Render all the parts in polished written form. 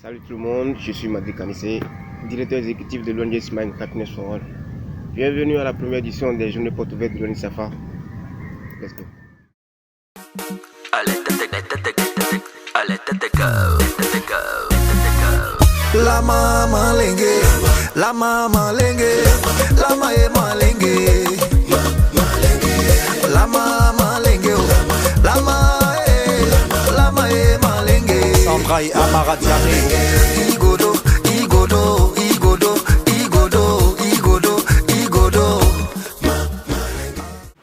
Salut tout le monde, je suis Madri Kanissé, directeur exécutif de l'ONG Smile Happiness for All. Bienvenue à la première édition des journées portes ouvertes de l'ONISAFA. Let's go. La maman lengue, la maman lengue, la maman lengue, la maman lengue, la maman lengue. Sandra et Amara Diaré. Igodo, Igodo, Igodo, Igodo, Igodo, Igodo.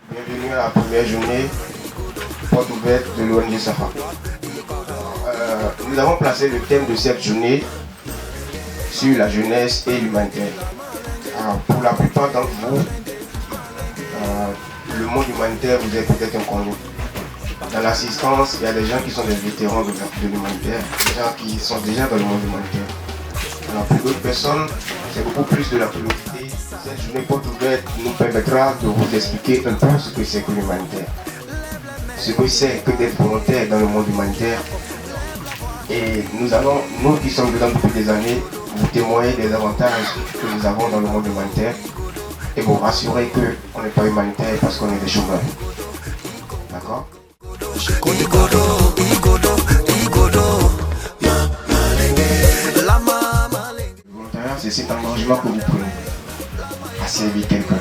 Bienvenue à la première journée porte ouverte de l'ONISAFA. Nous avons placé le thème de cette journée sur la jeunesse et l'humanitaire. Pour la plupart d'entre vous, le monde humanitaire vous est peut-être inconnu. Dans l'assistance, il y a des gens qui sont des vétérans de l'humanitaire, des gens qui sont déjà dans le monde humanitaire. Alors pour d'autres personnes, c'est beaucoup plus de la curiosité. Cette journée porte ouverte nous permettra de vous expliquer un peu ce que c'est que l'humanitaire. Ce que c'est que d'être volontaire dans le monde humanitaire. Et nous allons, nous qui sommes dedans depuis des années, vous témoigner des avantages que nous avons dans le monde humanitaire et vous rassurer qu'on n'est pas humanitaire parce qu'on est des chômeurs. D'accord? Igodo, Igodo, Igodo, la maman lengue. Le volontariat, c'est cet engagement que vous prenez à servir quelqu'un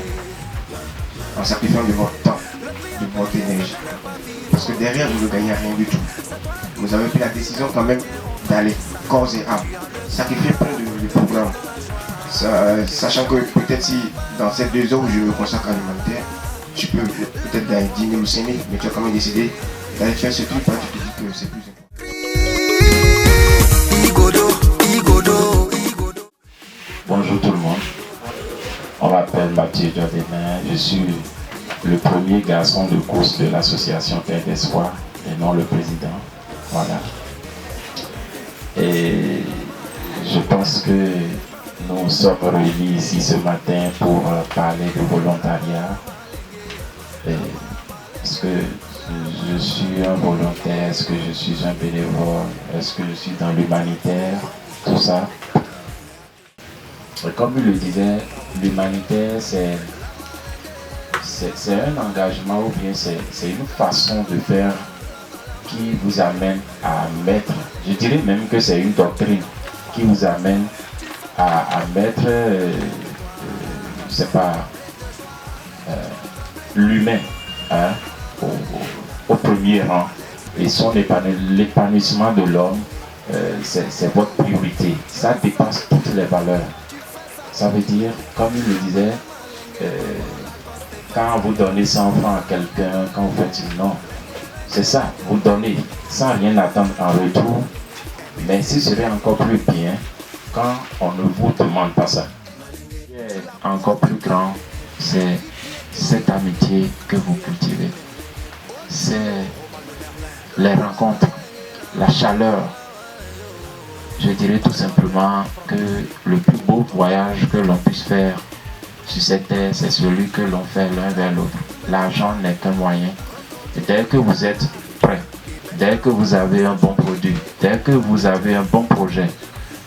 en sacrifiant de votre temps, de votre énergie. Parce que derrière, vous ne gagnez rien du tout. Vous avez pris la décision quand même d'aller corps et âme, sacrifier plein de programmes. Sachant que peut-être si dans ces 2 heures où je me consacre à l'humanitaire, tu peux peut-être gagner 10 000 ou 5 000, mais tu as quand même décidé d'aller faire ce truc parce que tu te dis que c'est plus important. Igodo, Igodo, Igodo. Bonjour tout le monde, on m'appelle Mathieu Jardin, je suis le premier garçon de course de l'association Terre d'Espoir et non le président. Voilà. Et je pense que nous sommes réunis ici ce matin pour parler de volontariat. Est-ce que je suis un volontaire? Est-ce que je suis un bénévole? Est-ce que je suis dans l'humanitaire? Tout ça. Et comme il le disait, l'humanitaire c'est un engagement ou bien c'est une façon de faire qui vous amène à mettre, je dirais même que c'est une doctrine qui vous amène à mettre, c'est pas l'humain hein, au premier rang et l'épanouissement de l'homme, c'est votre priorité. Ça dépasse toutes les valeurs. Ça veut dire, comme il le disait, quand vous donnez 100 francs à quelqu'un, quand vous faites une non, c'est ça, vous donnez sans rien attendre en retour, mais ce serait encore plus bien quand on ne vous demande pas ça. Ce qui est encore plus grand, c'est cette amitié que vous cultivez. C'est les rencontres, la chaleur. Je dirais tout simplement que le plus beau voyage que l'on puisse faire sur cette terre, c'est celui que l'on fait l'un vers l'autre. L'argent n'est qu'un moyen. Et dès que vous êtes prêt, dès que vous avez un bon produit, dès que vous avez un bon projet,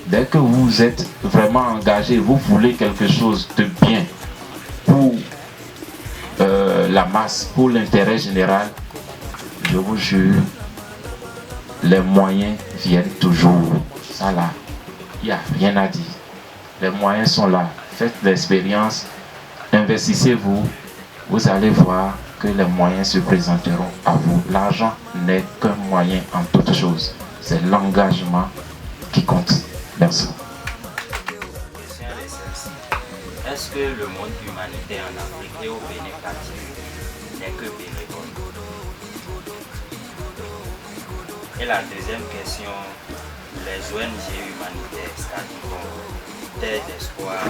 dès que vous êtes vraiment engagé, vous voulez quelque chose de bien pour la masse, pour l'intérêt général, je vous jure, les moyens viennent toujours. Ça là, il n'y a rien à dire. Les moyens sont là. Faites l'expérience, investissez-vous, vous allez voir que les moyens se présenteront à vous. L'argent n'est qu'un moyen en toute chose. C'est l'engagement qui compte. Merci. Est-ce que le monde humanitaire en Afrique et au Bénin n'est que bénévole? Et la deuxième question, les ONG humanitaires, c'est-à-dire Terre d'Espoir,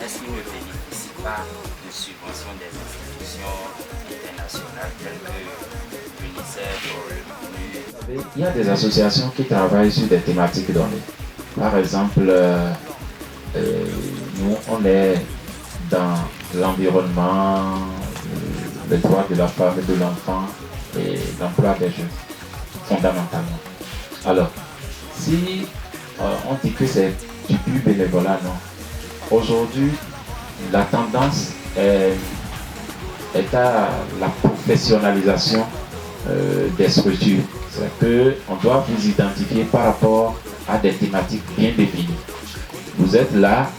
est-ce qu'ils ne bénéficient pas de subventions des institutions internationales telles que l'UNICEF ou l'ONU? Il y a des associations qui travaillent sur des thématiques données. Par exemple, nous, on est dans l'environnement, les droits de la femme et de l'enfant et l'emploi des jeunes, fondamentalement. Alors, si on dit que c'est du pur bénévolat, non. Aujourd'hui, la tendance est à la professionnalisation des structures. C'est qu'on doit vous identifier par rapport à des thématiques bien définies. Vous êtes là,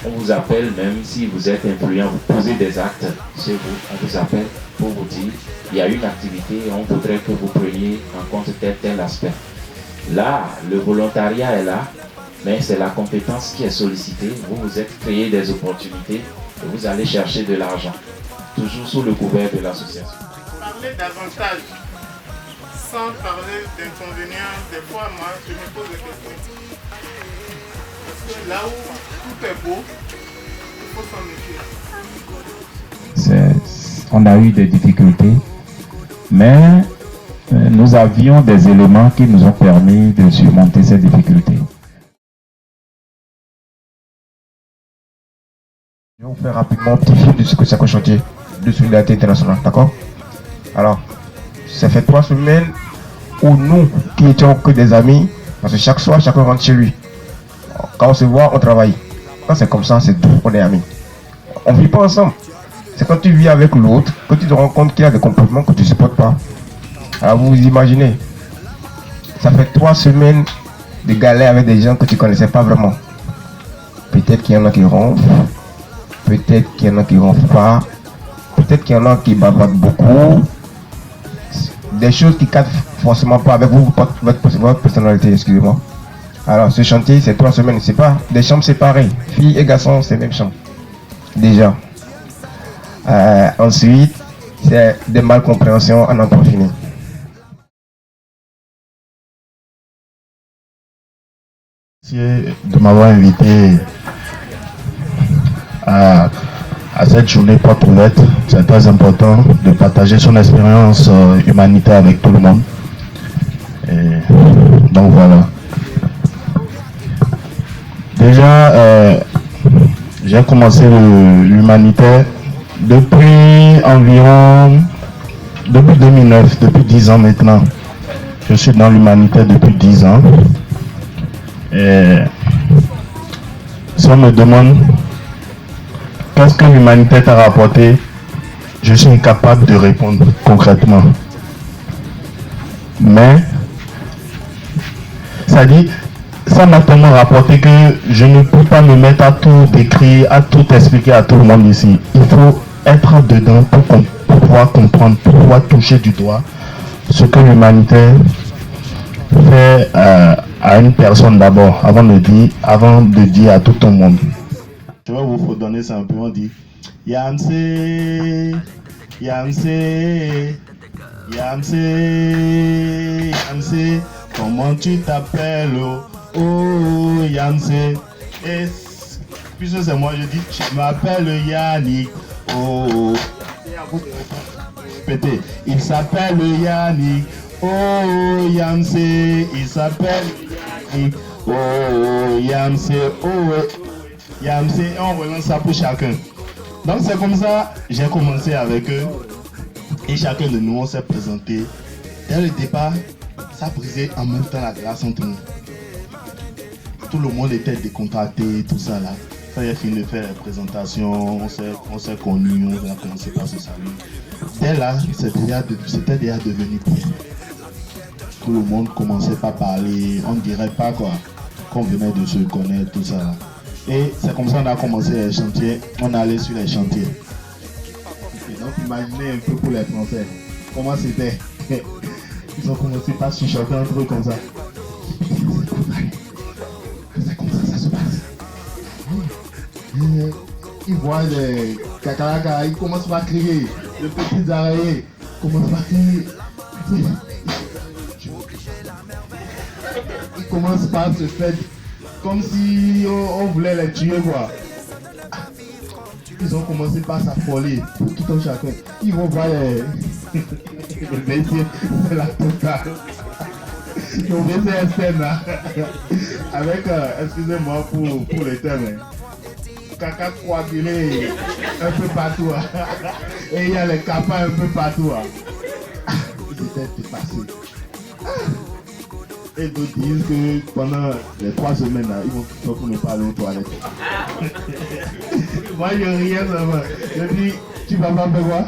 on vous appelle, même si vous êtes influent, vous posez des actes chez vous, on vous appelle pour vous dire il y a une activité et on voudrait que vous preniez en compte tel aspect. Là, le volontariat est là, mais c'est la compétence qui est sollicitée. Vous vous êtes créé des opportunités et vous allez chercher de l'argent, toujours sous le couvert de l'association. Parler davantage sans parler d'inconvénients, des fois, moi, je me pose des questions. Parce que là où tout est beau, il faut s'en méfier. On a eu des difficultés, mais nous avions des éléments qui nous ont permis de surmonter ces difficultés. Je vais vous faire rapidement un petit fil de ce que c'est qu'un chantier de solidarité internationale, d'accord? Alors, ça fait 3 semaines où nous, qui étions que des amis, parce que chaque soir, chacun rentre chez lui. Quand on se voit, on travaille. Quand c'est comme ça, c'est tout, on est amis. On ne vit pas ensemble. C'est quand tu vis avec l'autre que tu te rends compte qu'il y a des comportements que tu ne supportes pas. Alors vous imaginez, ça fait 3 semaines de galère avec des gens que tu ne connaissais pas vraiment. Peut-être qu'il y en a qui ronflent, peut-être qu'il y en a qui ne ronflent pas, peut-être qu'il y en a qui bavardent beaucoup. Des choses qui ne cadrent forcément pas avec vous, votre personnalité, excusez-moi. Alors ce chantier, c'est 3 semaines, c'est pas des chambres séparées. Filles et garçons, c'est même chambre. Déjà. Ensuite, c'est des malcompréhensions à n'en pas finir. Merci de m'avoir invité à cette journée porte ouverte. C'est très important de partager son expérience humanitaire avec tout le monde. Et donc voilà. Déjà, j'ai commencé l'humanitaire depuis 2009, depuis 10 ans maintenant. Je suis dans l'humanitaire depuis 10 ans. Et si on me demande qu'est-ce que l'humanitaire t'a rapporté, je suis incapable de répondre concrètement. Mais, ça dit, ça m'a tellement rapporté que je ne peux pas me mettre à tout décrire, à tout expliquer à tout le monde ici. Il faut être dedans pour pouvoir comprendre, pour pouvoir toucher du doigt ce que l'humanitaire fait à une personne d'abord, avant de dire à tout le monde. Je vais vous redonner simplement dire Yamse, Yamse, Yamse, Yamse, comment tu t'appelles? Oh Yamse. Et puisque c'est moi, je dis je m'appelle Yannick. Oh, pété. Il s'appelle Yannick. Oh Yamse, il s'appelle Yannick. Oh Yamse, oh Yamse, on relance ça pour chacun. Donc c'est comme ça, j'ai commencé avec eux. Et chacun de nous, on s'est présenté. Dès le départ, ça brisait en même temps la glace entre nous. Tout le monde était décontracté, tout ça là. Quand il a fini de faire la présentation, on s'est connus, on a commencé par se saluer. Dès là, c'était déjà devenu bien. Tout le monde commençait par parler, on ne dirait pas quoi, qu'on venait de se connaître, tout ça là. Et c'est comme ça qu'on a commencé les chantiers, on allait sur les chantiers. Et donc imaginez un peu pour les Français, comment c'était. Ils ont commencé par chuchoter un truc comme ça. C'est comme ça se passe. Ils voient les cacaracas, ils commencent par crier. Les petits araignées commencent par crier. Ils commencent par se faire comme si on voulait les tuer quoi. Ils ont commencé par s'affoler, tout un chacun. Ils vont voir les messieurs de la totale. Ils ont fait cette scène là. Avec, excusez-moi pour les termes, caca coagulé un peu partout. Et il y a les capas un peu partout. Ils étaient dépassés. Et d'autres disent que pendant les 3 semaines, là, ils vont tout pour ne pas aller aux toilettes. Moi, je riais seulement. Je dis, tu vas pas faire quoi?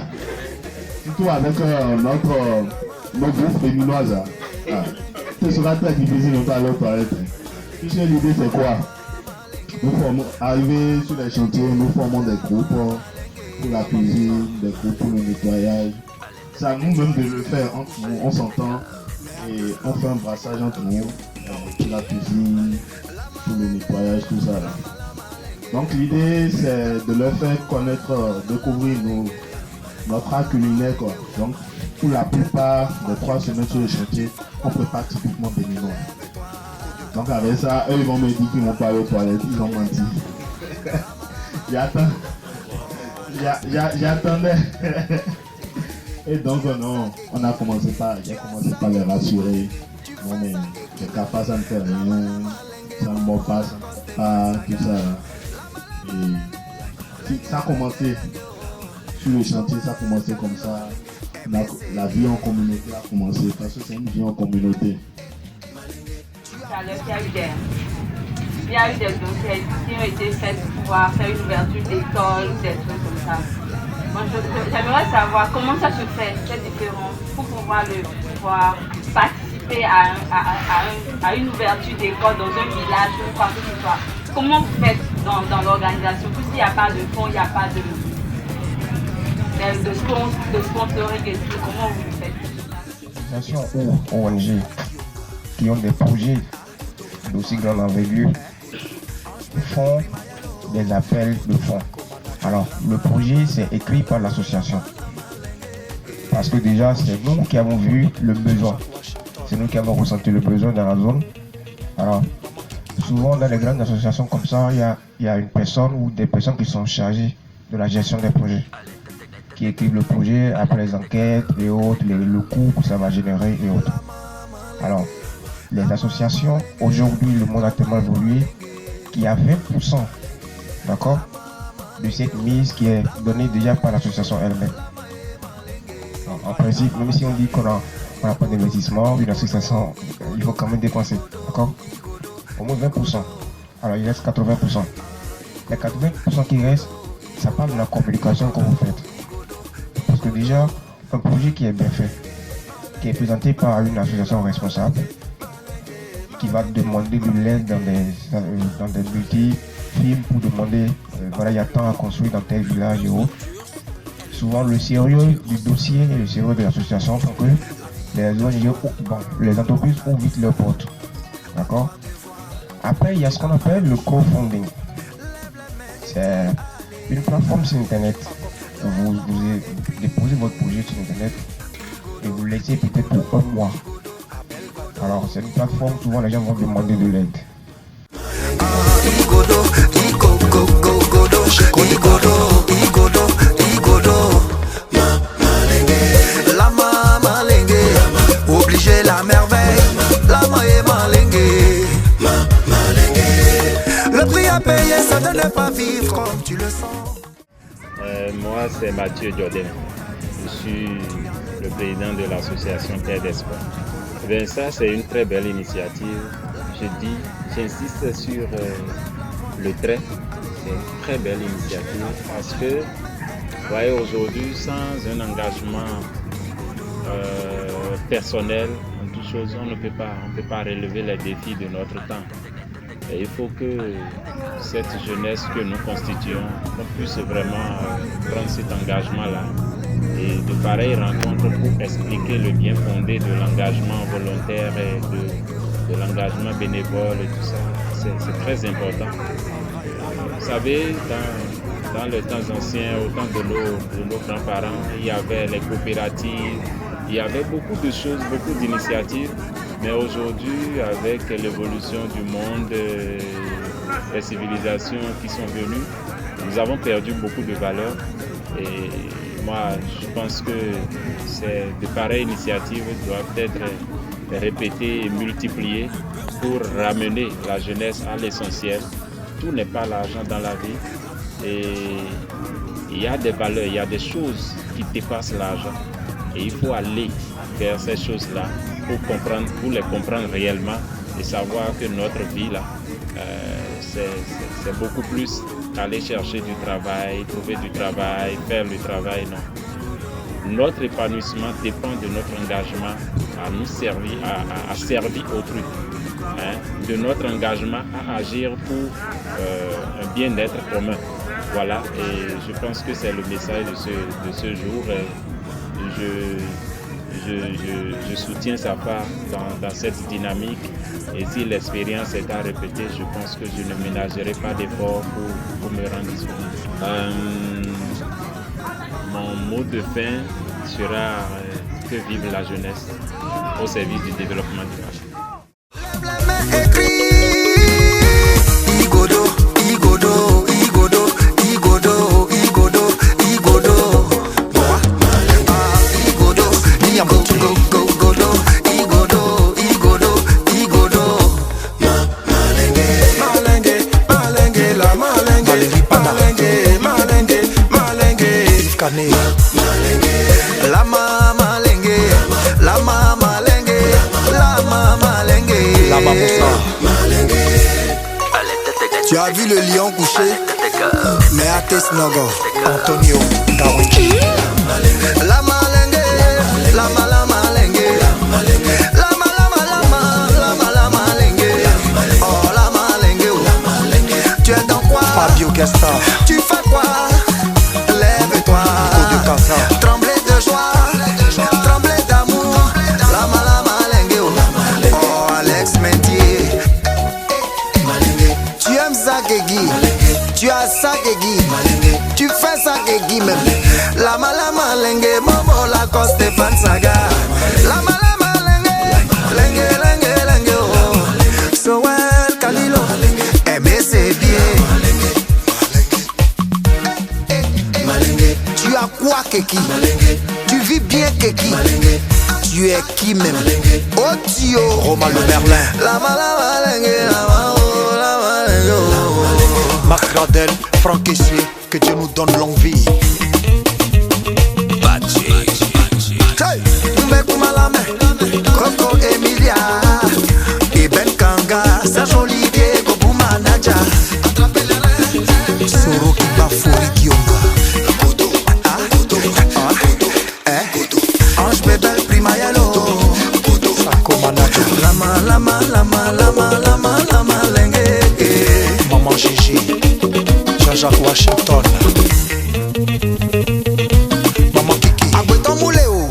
Surtout avec notre groupe féminoise. Là. Ah. Ce sera très difficile de ne pas aller aux toilettes. Tu sais, l'idée, c'est quoi? Nous formons, arriver sur les chantiers, nous formons des groupes pour la cuisine, des groupes pour le nettoyage. C'est à nous-mêmes de le faire entre nous, on s'entend et on fait un brassage entre nous pour la cuisine, pour le nettoyage, tout ça là. Donc l'idée c'est de leur faire connaître, découvrir notre art culinaire quoi. Donc pour la plupart des 3 semaines sur le chantier, on prépare typiquement des minois. Donc avec ça, eux ils vont me dire qu'ils vont pas aller aux toilettes, ils ont menti. J'attendais. Et donc non, j'ai commencé par les rassurer. Non mais les capas ça ne fait rien, ça ne mord pas, tout ça. Et ça a commencé sur le chantier, ça a commencé comme ça. La vie en communauté a commencé parce que c'est une vie en communauté. Il y a eu des dossiers qui ont été faits pour pouvoir faire une ouverture d'école, des trucs comme ça. Moi, j'aimerais savoir comment ça se fait, c'est différent, pour pouvoir participer à une ouverture d'école dans un village ou quoi que ce soit. Comment vous faites dans l'organisation? S'il n'y a pas de fonds, il n'y a pas de sponsoring et tout, comment vous le faites? Associations ou ONG qui ont des projets d'aussi grande envergure font des appels de fonds. Alors, le projet, c'est écrit par l'association. Parce que déjà, c'est nous qui avons vu le besoin. C'est nous qui avons ressenti le besoin dans la zone. Alors, souvent, dans les grandes associations comme ça, il y a une personne ou des personnes qui sont chargées de la gestion des projets, qui écrivent le projet après les enquêtes et autres, le coût que ça va générer et autres. Alors, les associations, aujourd'hui, le monde a tellement évolué qu'il y a 20%, d'accord, de cette mise qui est donnée déjà par l'association elle-même. En principe, même si on dit qu'on n'a pas d'investissement, une association, il faut quand même dépenser, d'accord, au moins 20%. Alors, il reste 80%. Les 80% qui restent, ça parle de la communication que vous faites. Parce que déjà, un projet qui est bien fait, qui est présenté par une association responsable, qui va demander de l'aide dans des multi-films pour demander, voilà, il y a tant à construire dans tel village et autres. Souvent, le sérieux du dossier et le sérieux de l'association font que les ONG, les entreprises ouvrent vite leurs portes. D'accord? Après, il y a ce qu'on appelle le crowdfunding. C'est une plateforme sur Internet où vous déposez votre projet sur Internet et vous laissez peut-être pour 1 mois. Alors, c'est une plateforme, souvent les gens vont demander de l'aide. La maman lengue, obligé la merveille, la maman lengue. Le prix à payer, ça de ne pas vivre comme tu le sens. Moi, c'est Mathieu Jordan. Je suis le président de l'association Terre d'Espoir. Bien, ça, c'est une très belle initiative. J'insiste sur le trait. C'est une très belle initiative parce que, vous voyez, aujourd'hui, sans un engagement personnel, en toute chose, on ne peut pas relever les défis de notre temps. Et il faut que cette jeunesse que nous constituons, on puisse vraiment prendre cet engagement-là et de pareilles rencontres pour expliquer le bien fondé de l'engagement volontaire et de l'engagement bénévole et tout ça. C'est très important. Vous savez, dans les temps anciens, au temps de nos grands-parents, il y avait les coopératives, il y avait beaucoup de choses, beaucoup d'initiatives. Mais aujourd'hui, avec l'évolution du monde, les civilisations qui sont venues, nous avons perdu beaucoup de valeurs. Et moi, je pense que de pareilles initiatives doivent être répétées et multipliées pour ramener la jeunesse à l'essentiel. Tout n'est pas l'argent dans la vie. Et il y a des valeurs, il y a des choses qui dépassent l'argent. Et il faut aller vers ces choses-là pour les comprendre réellement et savoir que notre vie là, c'est beaucoup plus qu'aller chercher du travail, trouver du travail, faire le travail, non. Notre épanouissement dépend de notre engagement à nous servir, à servir autrui, hein, de notre engagement à agir pour un bien-être commun. Voilà, et je pense que c'est le message de ce jour. Je soutiens sa part dans cette dynamique, et si l'expérience est à répéter, je pense que je ne ménagerai pas d'efforts pour me rendre disponible. Mon mot de fin sera que vive la jeunesse au service du développement du marché. Tu as vu le lion couché, mais à Tesnogo, Antonio Kawiki. La malengue, la malengue, la malengue, oh la malengue, tu es dans quoi? Fabio Gasta, tu fais quoi? Lève-toi, trembler de joie, trembler d'amour, la malengue, oh Alex Mentier. Tu aimes ça, Kegi, tu as ça, Kegi, tu fais ça, Kegi même. La malengue, Momo, la coste, Stéphane Saga. La malengue, lengue, oh. So well, Kalilo, aimer c'est bien. Tu as quoi, Keki? Tu vis bien, Keki? Tu es qui même? Oh, Tio, Romain Le Merlin, la malengue, la malengue. Marc Gradel, Franck Kessier, que Dieu nous donne longue vie. Hey, Mbekou Malame, Coco Emilia, Iben Kanga, Serge Olivier, Gobou Manaja. Soro Kibafori Kionga, Ange Bebel Primayelo, Sako Manaja, Lama Lengue, Maman Gigi, Jean-Jacques Washington, Maman Kiki, Agbeton Mouleo.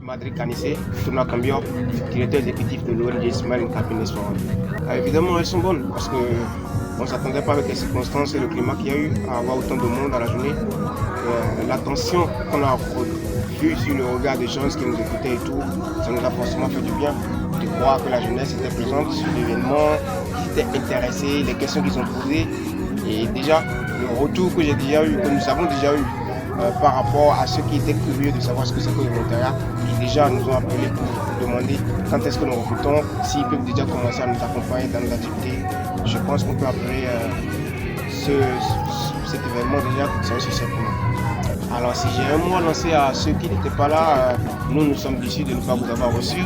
Madrid Canissé, Tourna Cambio, directeur exécutif de l'ONG Smile Happiness Forum. Évidemment, elles sont bonnes parce qu'on ne s'attendait pas avec les circonstances et le climat qu'il y a eu à avoir autant de monde dans la journée. L'attention qu'on a vue sur le regard des gens qui nous écoutaient et tout, ça nous a forcément fait du bien de croire que la jeunesse était présente sur l'événement, qu'ils étaient intéressés, les questions qu'ils ont posées. Et déjà, le retour que j'ai déjà eu, que nous avons déjà eu, par rapport à ceux qui étaient curieux de savoir ce que c'est que le volontariat, qui déjà nous ont appelé pour demander quand est-ce que nous recrutons, s'ils peuvent déjà commencer à nous accompagner dans nos activités. Je pense qu'on peut appeler cet événement déjà, c'est un succès pour nous. Alors si j'ai un mot à lancer à ceux qui n'étaient pas là, nous sommes déçus de ne pas vous avoir reçus,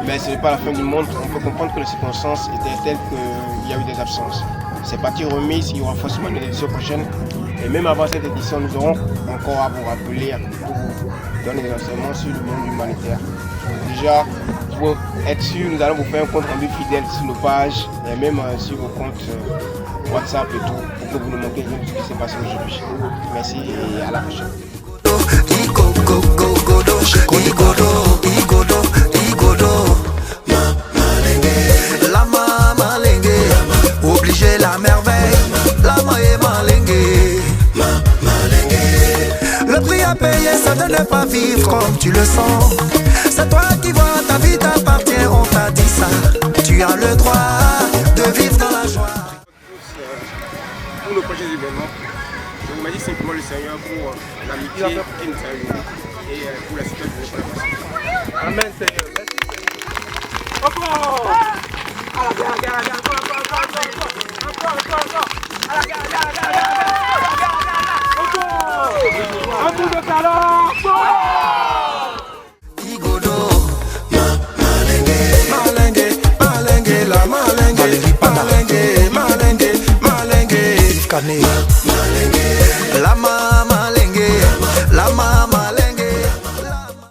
mais ce n'est pas la fin du monde. On peut comprendre que les circonstances étaient telles qu'il y a eu des absences. C'est parti remise, il y aura forcément une édition prochaine. Et même avant cette édition, nous aurons encore à vous rappeler, pour vous donner des enseignements sur le monde humanitaire. Déjà, pour être sûr, nous allons vous faire un compte rendu fidèle sur nos pages et même sur vos comptes WhatsApp et tout, pour que vous ne manquiez rien de ce qui s'est passé aujourd'hui. Merci et à la prochaine. La malengue, obligé la merveille, la malengue. Le prix à payer, c'est de ne pas vivre comme tu le sens. C'est toi qui vois, ta vie t'appartient, on t'a dit ça. Tu as le droit de vivre dans la joie. Pour le prochain événement, je remercie simplement le Seigneur pour l'amitié qui nous a unis et pour la situation de la. Amen, Seigneur. Merci, Seigneur. Encore! Encore! année. Lama malenge, lama